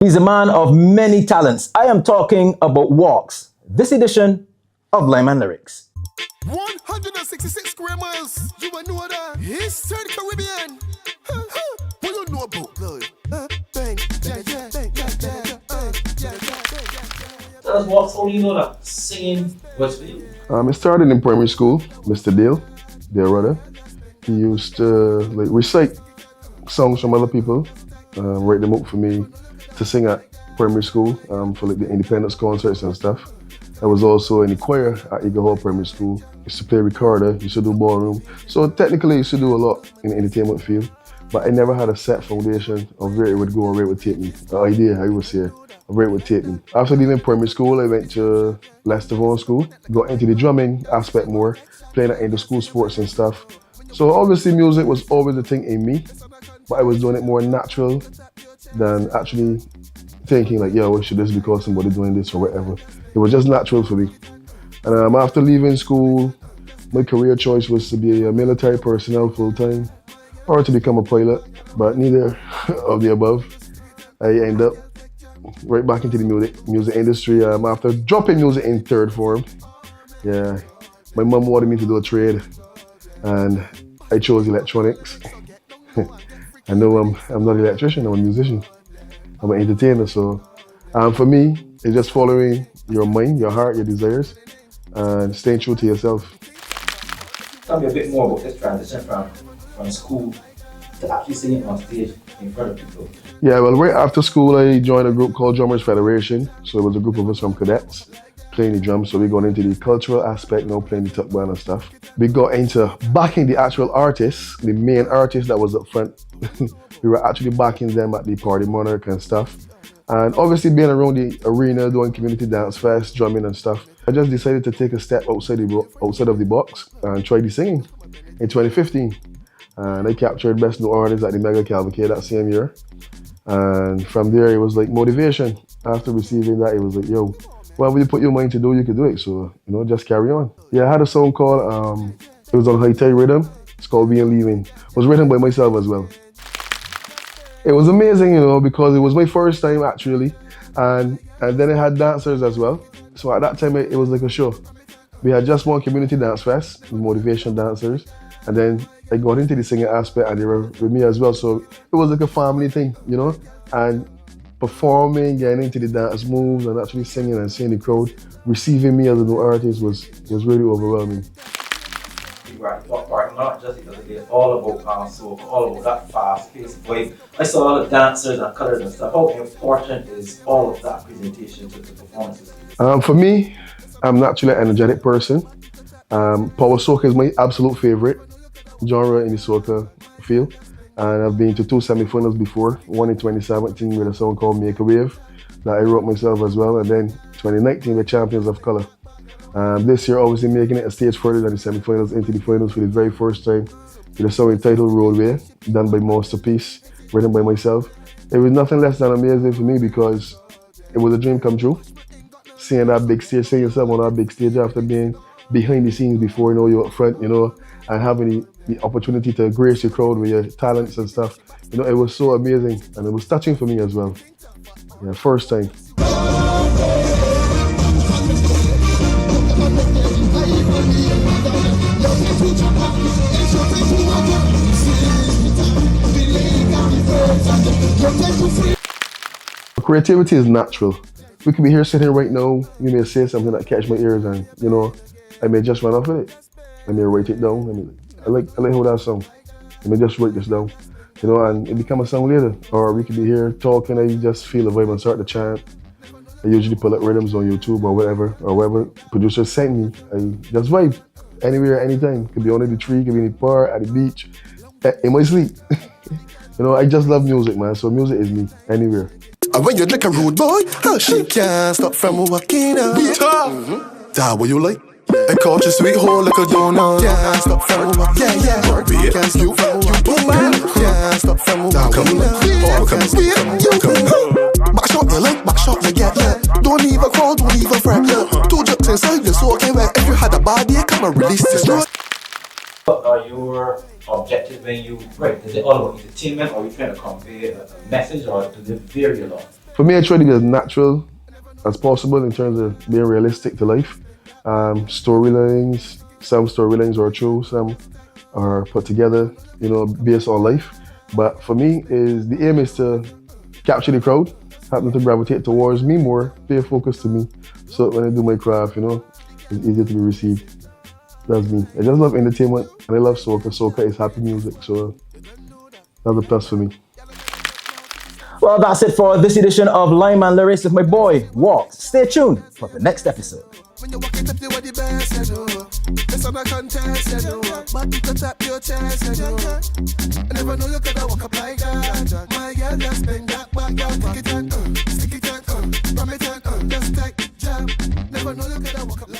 He's a man of many talents. I am talking about Walks, this edition of Lyman Lyrics. 166 square miles. You will know that. History Caribbean. What you know about blood? Bang, bang, bang, bang, bang, Tell us Walks, how do you know that singing was for you? I started in primary school. Mr. Dale, their brother, he used to recite songs from other people, write them up for me to sing at primary school for the independence concerts and stuff. I was also in the choir at Eagle Hall Primary School. Used to play recorder, used to do ballroom. So technically I used to do a lot in the entertainment field, but I never had a set foundation of where it would go or where it would take me. The idea I would say of where it would take me. After leaving primary school, I went to Leicester Vaughan School, got into the drumming aspect more, playing at inter-school sports and stuff. So obviously music was always a thing in me, but I was doing it more natural than actually thinking like, yo, should this because somebody doing this or whatever. It was just natural for me. And after leaving school, my career choice was to be a military personnel full-time or to become a pilot, but neither of the above. I ended up right back into the music industry after dropping music in third form. Yeah, my mom wanted me to do a trade and I chose electronics. I know I'm not an electrician, I'm a musician. I'm an entertainer, so for me, it's just following your mind, your heart, your desires, and staying true to yourself. Tell me a bit more about this transition from school to actually singing on stage in front of people. Yeah, well, right after school, I joined a group called Drummers Federation. So it was a group of us from cadets playing the drums. So we got into the cultural aspect, playing the tuck band and stuff. We got into backing the actual artists, the main artist that was up front. We were actually backing them at the Party Monarch and stuff. And obviously being around the arena, doing community dance fest, drumming and stuff, I just decided to take a step outside of the box and try the singing in 2015. And I captured Best New Artist at the Mega Cavalcade that same year. And from there, it was like motivation. After receiving that, it was like, yo, whatever you put your mind to do, you can do it. So, just carry on. Yeah, I had a song called, it was on High Tide Rhythm. It's called Being Leaving. It was written by myself as well. It was amazing, because it was my first time actually. And then I had dancers as well. So at that time, it was like a show. We had just one community dance fest, motivation dancers. And then I got into the singing aspect and they were with me as well. So it was like a family thing, and performing, getting into the dance moves and actually singing and seeing the crowd receiving me as a new artist was really overwhelming. Right, not just because it's all about soca, all about that fast-paced vibe. I saw all the dancers and colors and stuff. How important is all of that presentation to the performances? For me, I'm naturally an energetic person. Power soca is my absolute favorite genre in the soca field. And I've been to 2 semi-finals before, one in 2017 with a song called Make a Wave that I wrote myself as well, and then 2019 with Champions of Color. This year, obviously making it a stage further than the semi-finals into the finals for the very first time with a song entitled Roadway, done by Masterpiece, written by myself. It was nothing less than amazing for me because it was a dream come true. Seeing that big stage, seeing yourself on that big stage after being behind the scenes before, you're up front, and having the opportunity to grace your crowd with your talents and stuff. It was so amazing and it was touching for me as well. Yeah, first time. Creativity is natural. We could be here sitting right now, you may say something that catch my ears and, I may just run off with it. I may write it down. I like how that song. I may just write this down, and it become a song later. Or we could be here talking and you just feel the vibe and start to chant. I usually pull up rhythms on YouTube or whatever producer sent me. I just vibe anywhere, anytime. Could be under the tree, could be in the park, at the beach, in my sleep. I just love music, man. So music is me, anywhere. And when you're like a rude boy, she can't stop from walking out. That what you like? I caught your sweet hole like a donut. Can't stop from walking out. Yeah, can't stop from walking out. Can't stop from walking out. Back shot you like, back shot you get. Don't even crawl, don't even fret. 2 jumps inside your soul came back. If you had a bad day, come and release the stress. What are your objectives when you write? Is it all about entertainment, or are you trying to convey a message, or does it vary a lot? For me, I try to be as natural as possible in terms of being realistic to life. Storylines, some storylines are true, some are put together, based on life. But for me, the aim is to capture the crowd, have them to gravitate towards me more, pay focus to me. So when I do my craft, it's easier to be received. That's me. I just love entertainment and I love soca. Soca is happy music, so that's a plus for me. Well, that's it for this edition of Lime and Lyrics with my boy, Walks. Stay tuned for the next episode. When you walk it up, you are the best, you know. It's on a contest, you know. But you can tap your chest, you know. I never know you could walk up like that. My girl, just bring that back, girl. Stick it and, ram it and, just take jab. Never know you could walk up like that.